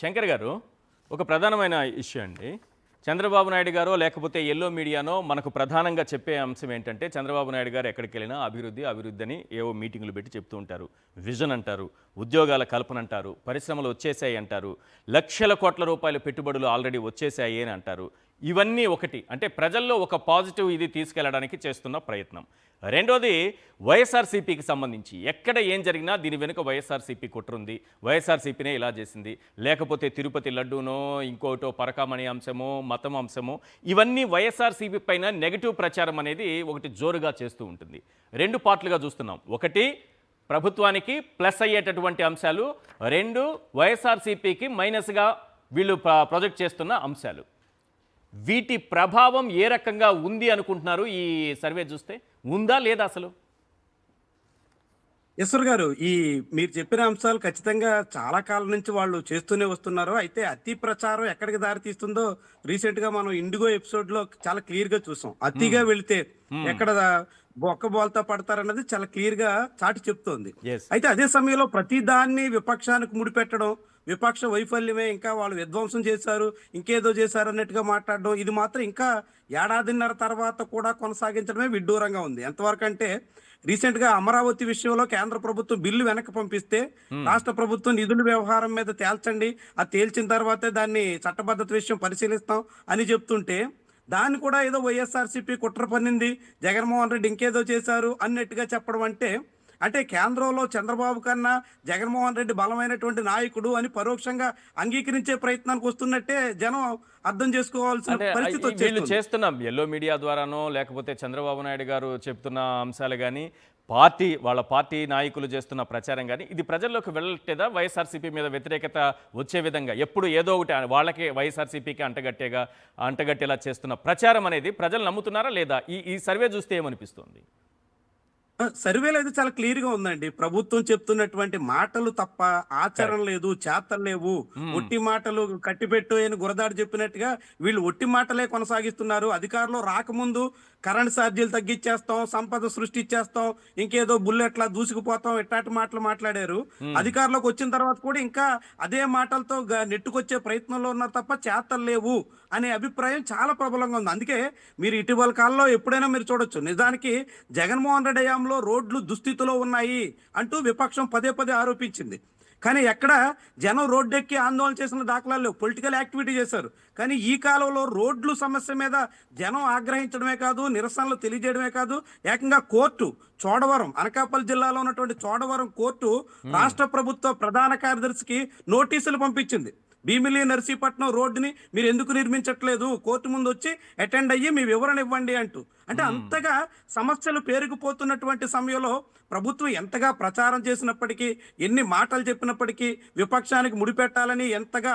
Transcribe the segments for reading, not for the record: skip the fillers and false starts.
శంకర్ గారు, ఒక ప్రధానమైన ఇష్యూ అండి. చంద్రబాబు నాయుడు గారో లేకపోతే ఎల్లో మీడియానో మనకు ప్రధానంగా చెప్పే అంశం ఏంటంటే, చంద్రబాబు నాయుడు గారు ఎక్కడికి వెళ్ళినా అభివృద్ధి అభివృద్ధి అని ఏవో మీటింగులు పెట్టి చెప్తూ ఉంటారు. విజన్ అంటారు, ఉద్యోగాల కల్పన అంటారు, పరిశ్రమలు వచ్చేసాయి అంటారు, లక్షల కోట్ల రూపాయల పెట్టుబడులు ఆల్రెడీ వచ్చేసాయి అని అంటారు. ఇవన్నీ ఒకటి, అంటే ప్రజల్లో ఒక పాజిటివ్ ఇది తీసుకెళ్లడానికి చేస్తున్న ప్రయత్నం. రెండోది, వైఎస్ఆర్సీపీకి సంబంధించి ఎక్కడ ఏం జరిగినా దీని వెనుక వైఎస్ఆర్సీపీ కుట్రుంది, వైఎస్ఆర్సీపీనే ఇలా చేసింది, లేకపోతే తిరుపతి లడ్డూనో ఇంకోటో పరకామణి అంశమో మతం అంశమో, ఇవన్నీ వైఎస్ఆర్సీపీ పైన నెగిటివ్ ప్రచారం అనేది ఒకటి జోరుగా చేస్తూ ఉంటుంది. రెండు పార్ట్లుగా చూస్తున్నాం. ఒకటి ప్రభుత్వానికి ప్లస్ అయ్యేటటువంటి అంశాలు, రెండు వైఎస్ఆర్సీపీకి మైనస్గా వీళ్ళు ప్రొజెక్ట్ చేస్తున్న అంశాలు. వీటి ప్రభావం ఏ రకంగా ఉంది అనుకుంటున్నారు? ఈ సర్వే చూస్తే ఉందా లేదా అసలు? ఈశ్వర్ గారు, ఈ మీరు చెప్పిన అంశాలు ఖచ్చితంగా చాలా కాలం నుంచి వాళ్ళు చేస్తూనే వస్తున్నారు. అయితే అతి ప్రచారం ఎక్కడికి దారి తీస్తుందో రీసెంట్ గా మనం ఇండిగో ఎపిసోడ్ లో చాలా క్లియర్ గా చూసాం. అతిగా వెళితే ఎక్కడ బొక్క బోల్తా పడతారన్నది చాలా క్లియర్ గా చాటి చెప్తోంది. అయితే అదే సమయంలో ప్రతి దాన్ని విపక్షానికి ముడిపెట్టడం, విపక్ష వైఫల్యమే, ఇంకా వాళ్ళు విధ్వంసం చేశారు, ఇంకేదో చేశారు అన్నట్టుగా మాట్లాడడం, ఇది మాత్రం ఇంకా ఏడాదిన్నర తర్వాత కూడా కొనసాగించడమే విడ్డూరంగా ఉంది. ఎంతవరకు అంటే రీసెంట్ గా అమరావతి విషయంలో కేంద్ర ప్రభుత్వం బిల్లు వెనక్కి పంపిస్తే రాష్ట్ర ప్రభుత్వం నిధుల వ్యవహారం మీద తేల్చండి, అది తేల్చిన తర్వాతే దాన్ని చట్టబద్ధత విషయం పరిశీలిస్తాం అని చెప్తుంటే, దాన్ని కూడా ఏదో వైఎస్ఆర్సీపీ కుట్ర పన్నింది, జగన్మోహన్ రెడ్డి ఇంకేదో చేశారు అన్నట్టుగా చెప్పడం అంటే కేంద్రంలో చంద్రబాబు కన్నా జగన్మోహన్ రెడ్డి బలమైనటువంటి నాయకుడు అని పరోక్షంగా అంగీకరించే ప్రయత్నానికి వస్తున్నట్టే జనం అర్థం చేసుకోవాల్సిన పరిస్థితి వీళ్ళు చేస్తున్నాం. ఎల్లో మీడియా ద్వారానో లేకపోతే చంద్రబాబు నాయుడు గారు చెప్తున్న అంశాలు కానీ, వాళ్ళ పార్టీ నాయకులు చేస్తున్న ప్రచారం కానీ, ఇది ప్రజల్లోకి వెళ్ళట్లేదా? వైఎస్ఆర్సీపీ మీద వ్యతిరేకత వచ్చే విధంగా ఎప్పుడు ఏదో ఒకటి వాళ్ళకే వైఎస్ఆర్సీపీకి అంటగట్టేలా చేస్తున్న ప్రచారం అనేది ప్రజలు నమ్ముతున్నారా లేదా? ఈ సర్వే చూస్తే ఏమనిపిస్తుంది? సర్వేలో అయితే చాలా క్లియర్ గా ఉందండి. ప్రభుత్వం చెప్తున్నటువంటి మాటలు తప్ప ఆచరణ లేదు, చేతలు లేవు. ఒట్టి మాటలు కట్టిపెట్టు అని గురదాడు చెప్పినట్టుగా వీళ్ళు ఒట్టి మాటలే కొనసాగిస్తున్నారు. అధికారంలో రాకముందు కరెంట్ ఛార్జీలు తగ్గించేస్తాం, సంపద సృష్టించేస్తాం, ఇంకేదో బుల్లెట్లా దూసుకుపోతాం, ఇట్లాంటి మాటలు మాట్లాడారు. అధికారంలోకి వచ్చిన తర్వాత కూడా ఇంకా అదే మాటలతో నెట్టుకొచ్చే ప్రయత్నంలో ఉన్నారు తప్ప చేతలు లేవు అనే అభిప్రాయం చాలా ప్రబలంగా ఉంది. అందుకే మీరు ఇటీవల కాలంలో ఎప్పుడైనా మీరు చూడొచ్చు, నిజానికి జగన్మోహన్ రెడ్డి హయాంలో రోడ్లు దుస్థితిలో ఉన్నాయి అంటూ విపక్షం పదే పదే ఆరోపించింది. కానీ ఎక్కడ జనం రోడ్డెక్కి ఆందోళన చేసిన దాఖలాలు లేవు. పొలిటికల్ యాక్టివిటీ చేశారు. కానీ ఈ కాలంలో రోడ్లు సమస్య మీద జనం ఆగ్రహించడమే కాదు, నిరసనలు తెలియజేయడమే కాదు, ఏకంగా కోర్టు చోడవరం, అనకాపల్లి జిల్లాలో ఉన్నటువంటి చోడవరం కోర్టు రాష్ట్ర ప్రభుత్వ ప్రధాన కార్యదర్శికి నోటీసులు పంపించింది. భీమిలి నర్సీపట్నం రోడ్డుని మీరు ఎందుకు నిర్మించట్లేదు, కోర్టు ముందు వచ్చి అటెండ్ అయ్యి మీ వివరణ ఇవ్వండి అంటూ. అంటే అంతగా సమస్యలు పేరుకుపోతున్నటువంటి సమయంలో ప్రభుత్వం ఎంతగా ప్రచారం చేసినప్పటికీ, ఎన్ని మాటలు చెప్పినప్పటికీ, విపక్షానికి ముడిపెట్టాలని ఎంతగా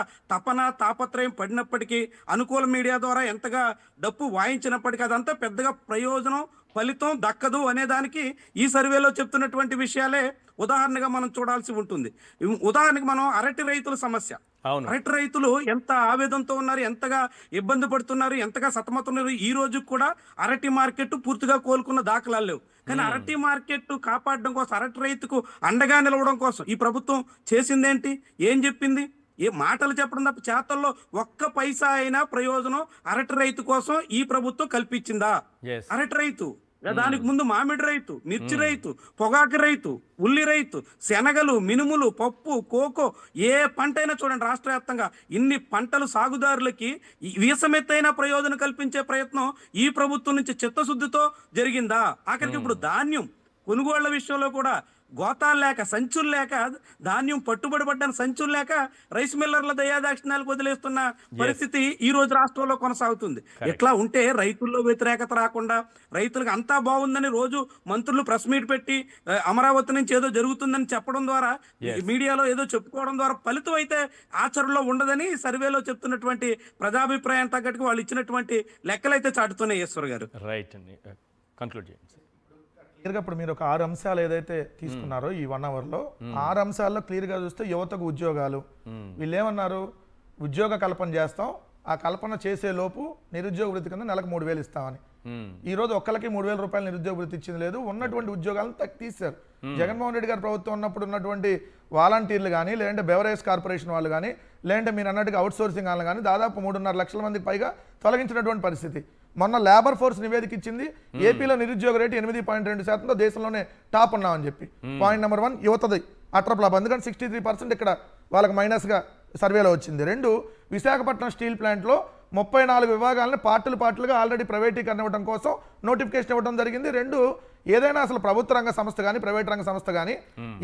తాపత్రయం పడినప్పటికీ, అనుకూల మీడియా ద్వారా ఎంతగా డప్పు వాయించినప్పటికీ అదంతా పెద్దగా ప్రయోజనం ఫలితం దక్కదు అనేదానికి ఈ సర్వేలో చెప్తున్నటువంటి విషయాలే ఉదాహరణగా మనం చూడాల్సి ఉంటుంది. ఉదాహరణకి మనం అరటి రైతుల సమస్య, అరటి రైతులు ఎంత ఆవేదనతో ఉన్నారు, ఎంతగా ఇబ్బంది పడుతున్నారు, ఎంతగా సతమతున్నారు. ఈ రోజు కూడా అరటి మార్కెట్ పూర్తిగా కోలుకున్న దాఖలాలు లేవు. కానీ అరటి మార్కెట్ కాపాడడం కోసం, అరటి రైతుకు అండగా నిలవడం కోసం ఈ ప్రభుత్వం చేసిందేంటి, ఏం చెప్పింది? ఏ మాటలు చెప్పడం తప్ప చేతల్లో ఒక్క పైసా అయినా ప్రయోజనం అరటి రైతు కోసం ఈ ప్రభుత్వం కల్పించిందా? అరటి రైతు, దానికి ముందు మామిడి రైతు, మిర్చి రైతు, పొగాకు రైతు, ఉల్లి రైతు, శనగలు, మినుములు, పప్పు, కోకో, ఏ పంట అయినా చూడండి, రాష్ట్ర వ్యాప్తంగా ఇన్ని పంటలు సాగుదారులకి వీసమెత్తైన ప్రయోజనం కల్పించే ప్రయత్నం ఈ ప్రభుత్వం నుంచి చిత్తశుద్ధితో జరిగిందా? ఆఖరికి ఇప్పుడు ధాన్యం కొనుగోళ్ల విషయంలో కూడా గోతాలు లేక, సంచులు లేక, ధాన్యం పట్టుబడి సంచులు లేక రైస్ మిల్లర్ల దయాదాక్షిణ్యాలకు వదిలేస్తున్న పరిస్థితి ఈ రోజు రాష్ట్రంలో కొనసాగుతుంది. ఎట్లా ఉంటే రైతుల్లో వ్యతిరేకత రాకుండా, రైతులకు అంతా బాగుందని రోజు మంత్రులు ప్రెస్ మీట్ పెట్టి అమరావతి నుంచి ఏదో జరుగుతుందని చెప్పడం ద్వారా, మీడియాలో ఏదో చెప్పుకోవడం ద్వారా ఫలితం అయితే ఆచరణలో ఉండదని సర్వేలో చెప్తున్నటువంటి ప్రజాభిప్రాయం తగ్గట్టుగా వాళ్ళు ఇచ్చినటువంటి లెక్కలైతే చాటుతున్నాయి. ఈశ్వర్ గారు, రైట్ అండి, కంక్లూడ్ చేయండి. ఇప్పుడు మీరు ఒక 6 అంశాలు ఏదైతే తీసుకున్నారో ఈ 1 అవర్లో, 6 అంశాల్లో క్లియర్గా చూస్తే యువతకు ఉద్యోగాలు, వీళ్ళు ఏమన్నారు, ఉద్యోగ కల్పన చేస్తాం, ఆ కల్పన చేసే లోపు నిరుద్యోగ వృత్తి కింద నెలకు 3,000 ఇస్తామని. ఈ రోజు ఒక్కరికి 3,000 రూపాయలు నిరుద్యోగ వృత్తి ఇచ్చింది లేదు, ఉన్నటువంటి ఉద్యోగాలను తీశారు. జగన్మోహన్ రెడ్డి గారి ప్రభుత్వం ఉన్నప్పుడు ఉన్నటువంటి వాలంటీర్లు కానీ లేదంటే బెవరేజ్ కార్పొరేషన్ వాళ్ళు కానీ లేదంటే మీరు అన్నట్టుగా అవుట్ సోర్సింగ్ వాళ్ళు కానీ దాదాపు 3.5 లక్షల మందికి పైగా తొలగించినటువంటి పరిస్థితి. మొన్న లేబర్ ఫోర్స్ నివేదిక ఇచ్చింది, ఏపీలో నిరుద్యోగ రేటు 8.2%తో దేశంలోనే టాప్ ఉన్నామని చెప్పి. పాయింట్ నెంబర్ 1 యువతది అట్రప్లాప్, అందుకని 63% ఇక్కడ వాళ్ళకి మైనస్గా సర్వేలో వచ్చింది. 2 విశాఖపట్నం స్టీల్ ప్లాంట్లో 34 విభాగాలను పార్టులుగా ఆల్రెడీ ప్రైవేటీకరణ ఇవ్వడం కోసం నోటిఫికేషన్ ఇవ్వడం జరిగింది. 2 ఏదైనా అసలు ప్రభుత్వ రంగ సంస్థ కానీ ప్రైవేట్ రంగ సంస్థ కానీ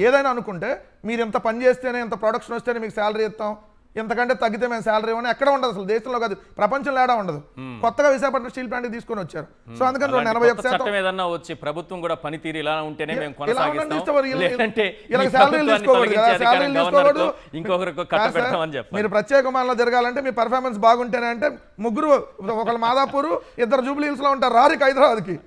ఏదైనా అనుకుంటే మీరు ఎంత పని చేస్తేనే ఎంత ప్రొడక్షన్ వస్తేనే మీకు శాలరీ ఇస్తాం, ఎంతకంటే తగ్గితే మేము శాలరీ ఇవ్వని ఎక్కడ ఉండదు, అసలు దేశంలో కాదు ప్రపంచంలో ఏడా ఉండదు. కొత్తగా విశాఖపట్నం స్టీల్ ప్లాంట్ తీసుకొని వచ్చారు. సో అందుకని 41% చట్టం ఏదన్నా వచ్చి ప్రభుత్వం కూడా పనితీరు ఇలా ఉంటేనే మేము ఇలా ఉండండి, కొనసాగిస్తాం, లేదంటే ఇలా ఈ శాలరీలు ప్రభుత్వాన్ని తీసుకోకూడదు కదా, తొలగించే శాలరీలు అధికారం తీసుకోకూడదు. గవర్నర్కు ఇంకొకరికి కట్టబెడతామని చెప్పాలి. మీరు ప్రత్యేక విమానంలో జరగాలంటే మీ పర్ఫార్మెన్స్ బాగుంటేనే అంటే ముగ్గురు, ఒకళ్ళు మాదాపూర్, 2 జూబ్లీ హిల్స్ లో ఉంటారు, రారికి హైదరాబాద్ కి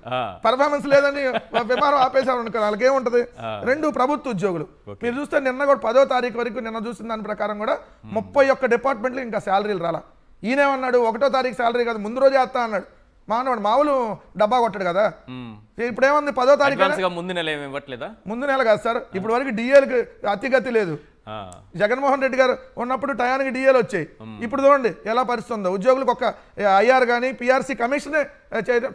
పర్ఫార్మెన్స్ లేదని విమానం ఆపేసారు అనుకో, వాళ్ళకి ఏముంటది. 2 ప్రభుత్వ ఉద్యోగులు. మీరు చూస్తే నిన్న కూడా 10వ తారీఖు వరకు నిన్న చూసిన దాని ప్రకారం కూడా 31 డిపార్ట్మెంట్లు ఇంకా శాలరీలు రాలా. ఈయనేమన్నాడు 1వ తారీఖు శాలరీ కాదు ముందు రోజే వేస్తా అన్నాడు. మామూలు డబ్బా కొట్టాడు కదా. ఇప్పుడు ఏముంది 10వ తారీఖు అడ్వాన్స్ గా ముందు నెల ఏమి ఇవ్వట్లేదా? ముందు నెల కాదు సార్, ఇప్పుడు వరకు డిఏలకు అతిగతి లేదు. జగన్మోహన్ రెడ్డి గారు ఉన్నప్పుడు టయానికి డిఏలు వచ్చాయి. ఇప్పుడు చూడండి ఎలా పరిస్థితి ఉందో, ఉద్యోగులకు ఒక ఐఆర్ కానీ పిఆర్సీ కమిషన్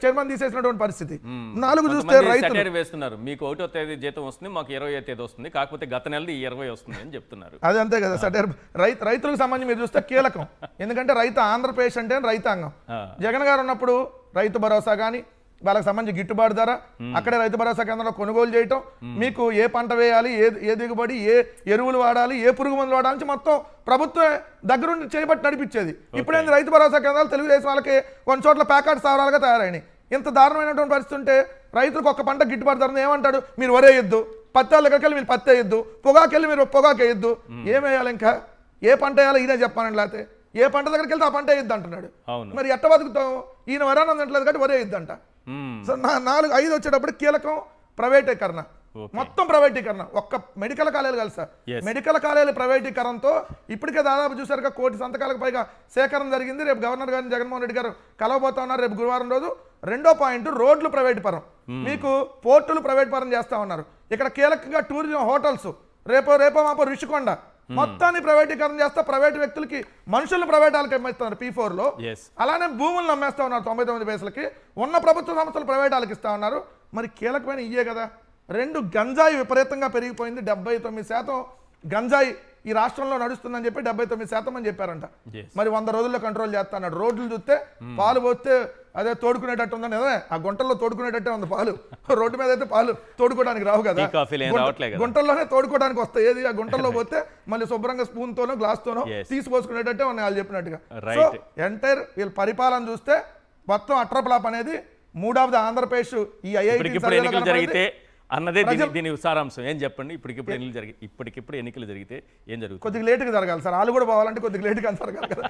చైర్మన్ తీసేసినటువంటి పరిస్థితి. 4 చూస్తే రైతులు వేస్తున్నారు, మీకు 1వ తేదీ జీతం వస్తుంది, మాకు 20వ తేదీ వస్తుంది, కాకపోతే గత నెలది 20 వస్తుంది అని చెప్తున్నారు. అది అంతే కదా సార్. రైతులకు సంబంధించి మీరు చూస్తే కీలకం, ఎందుకంటే రైతు ఆంధ్రప్రదేశ్ అంటే రైతాంగం. జగన్ గారు ఉన్నప్పుడు రైతు భరోసా కానీ వాళ్ళకి సంబంధించి గిట్టుబాటు ధర, అక్కడే రైతు భరోసా కేంద్రంలో కొనుగోలు చేయటం, మీకు ఏ పంట వేయాలి, ఏ దిగుబడి, ఏ ఎరువులు వాడాలి, ఏ పురుగు మందులు వాడాలి మొత్తం ప్రభుత్వం దగ్గరుండి చేయబట్టి నడిపించేది. ఇప్పుడేంది రైతు భరోసా కేంద్రాలు తెలుగుదేశం వాళ్ళకి కొన్ని చోట్ల ప్యాకెట్ స్థావరాలుగా తయారైనాయి. ఇంత దారుణమైనటువంటి పరిస్థితి ఉంటే రైతులకు ఒక్క పంట గిట్టుబాటు ధరను ఏమంటాడు, మీరు వరేయొద్దు, పత్తి దగ్గరికి వెళ్ళి మీరు పత్తి వేయొద్దు, పొగాకెళ్ళి మీరు పొగాకు వేయొద్దు, ఏమేయాలి ఇంకా ఏ పంట వేయాలో ఈయనే చెప్పానండి, లేకపోతే ఏ పంట దగ్గరికి వెళ్తే ఆ పంట వేయొద్దు అంటున్నాడు. మరి ఎట్ట బతుకుతాం, ఈయన వరానం తింటలేదు కాబట్టి వరేయొద్దంట. సో 4-5 వచ్చేటప్పుడు కీలకం ప్రైవేటీకరణ, మొత్తం ప్రైవేటీకరణ. ఒక్క మెడికల్ కాలేజీలు కాదు సార్, మెడికల్ కాలేజీల ప్రైవేటీకరణతో ఇప్పటికే దాదాపు చూసారు 1 కోటి సంతకాలకు పైగా సేకరణ జరిగింది. రేపు గవర్నర్ గారిని జగన్మోహన్ రెడ్డి గారు కలవబోతా ఉన్నారు రేపు గురువారం రోజు. 2వ పాయింట్ రోడ్లు ప్రైవేట్ పరం, మీకు పోర్టులు ప్రైవేట్ పరం చేస్తా ఉన్నారు. ఇక్కడ కీలకంగా టూరిజం హోటల్స్, రేపో మాపో రుషికొండ మొత్తాన్ని ప్రైవేటీకరణ చేస్తా, ప్రైవేట్ వ్యక్తులకి మనుషులను ప్రైవేట్ వాళ్ళకి అమ్మేస్తున్నారు P4 లో. అలానే భూములను అమ్మేస్తా ఉన్నారు 99 పైసలకి. ఉన్న ప్రభుత్వ సంస్థలు ప్రైవేట్ వాళ్ళకి ఇస్తా ఉన్నారు. మరి కీలకమైన ఇయ్యే కదా. 2 గంజాయి విపరీతంగా పెరిగిపోయింది. 79% గంజాయి ఈ రాష్ట్రంలో నడుస్తుందని చెప్పి 79% అని చెప్పారంట. మరి 100 రోజుల్లో కంట్రోల్ చేస్తా అన్నాడు. రోడ్లు చూస్తే పాలు పోస్తే అదే తోడుకునేటట్టు ఉందని, అదే ఆ గుంటల్లో తోడుకునేటట్టే ఉంది పాలు. రోడ్డు మీద అయితే పాలు తోడుకోవడానికి రావు కదా, గుంటల్లోనే తోడుకోవడానికి వస్తాయి. ఏది ఆ గుంటల్లో పోతే మళ్ళీ శుభ్రంగా స్పూన్ తోనో గ్లాస్ తోనో తీసిపోసుకునేటట్టే ఉన్నాయి వాళ్ళు చెప్పినట్టుగా. సో ఎంటైర్ వీళ్ళ పరిపాలన చూస్తే మొత్తం అట్రప్లాప్ అనేది 3వ ఆంధ్రప్రదేశ్ ఈ ఎన్నికలు జరిగితే అన్నదే దీని సారాంశం. ఏం చెప్పండి, ఇప్పటికిప్పుడు ఎన్నికలు జరిగితే ఏం జరుగుతుంది? కొద్దిగా లేటుగా జరగాలి సార్, వాళ్ళు కూడా పోవాలంటే కొద్దిగా లేటుగా జరగాలి కదా,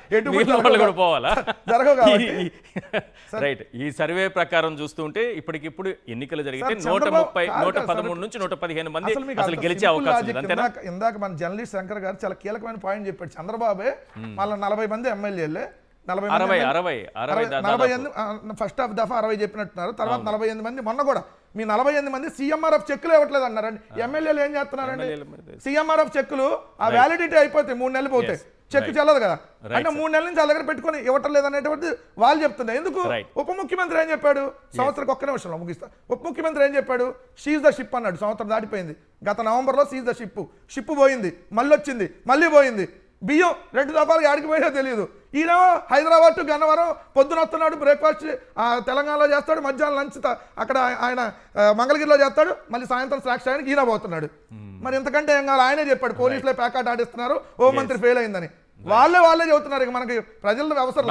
కూడా పోవాలా జరగవు. రైట్, ఈ సర్వే ప్రకారం చూస్తుంటే ఇప్పటికిప్పుడు ఎన్నికలు జరిగితే 113 నుంచి 115 మంది అసలు గెలిచే అవకాశం ఉంది. ఇందాక మన జర్నలిస్ట్ శంకర్ గారు చాలా కీలకమైన పాయింట్ చెప్పాడు. చంద్రబాబే మళ్ళీ 40 మంది ఎమ్మెల్యేలే, 40 ఫస్ట్ హాఫ్ దఫా 60 చెప్పినట్టున్నారు, తర్వాత 48 మంది. మొన్న కూడా మీ 48 మంది CMRF చెక్కులు ఇవ్వట్లేదు అన్నారండి. ఎమ్మెల్యేలు ఏం చేస్తున్నారండి, CMRF చెక్కులు ఆ వ్యాలిడిటీ అయిపోతాయి 3 నెలలు పోతే, చెక్కు చెల్లదు కదా, అంటే 3 నెలల నుంచి వాళ్ళ దగ్గర పెట్టుకుని ఇవ్వటం లేదనేటువంటి వాళ్ళు చెప్తున్నారు. ఎందుకు? ఉప ముఖ్యమంత్రి ఏం చెప్పాడు, సంవత్సరం ఒక్క నిమిషంలో ముగిస్తా. ఉప ముఖ్యమంత్రి ఏం చెప్పాడు, షీజ్ ద షిప్ అన్నాడు. సంవత్సరం దాటిపోయింది, గత నవంబర్లో షీజ్ ద షిప్ పోయింది, మళ్ళీ వచ్చింది, మళ్ళీ పోయింది. బియ్యం 2 దఫాలు ఆడికి పోయినా తెలియదు. ఈయన హైదరాబాద్ టు గన్నవరం పొద్దున వస్తున్నాడు, బ్రేక్ఫాస్ట్ తెలంగాణలో చేస్తాడు, మధ్యాహ్నం లంచ్ అక్కడ ఆయన మంగళగిరిలో చేస్తాడు, మళ్ళీ సాయంత్రం స్నాక్స్ చేయడానికి ఈయన పోతున్నాడు. మరి ఇంతకంటే ఏం కావాలి, ఆయనే చెప్పాడు పోలీసులే ప్యాకెట్ ఆడిస్తున్నారు, హోంమంత్రి ఫెయిల్ అయిందని. వాళ్ళే చెబుతున్నారు. ఇక మనకి ప్రజల అవసరం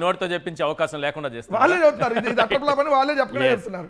నోటితో చెప్పించే అవకాశం లేకుండా చేస్తారు, వాళ్ళే చెబుతున్నారు. ఇది అట్లా వాళ్ళే చెప్పకుండా చేస్తున్నారు.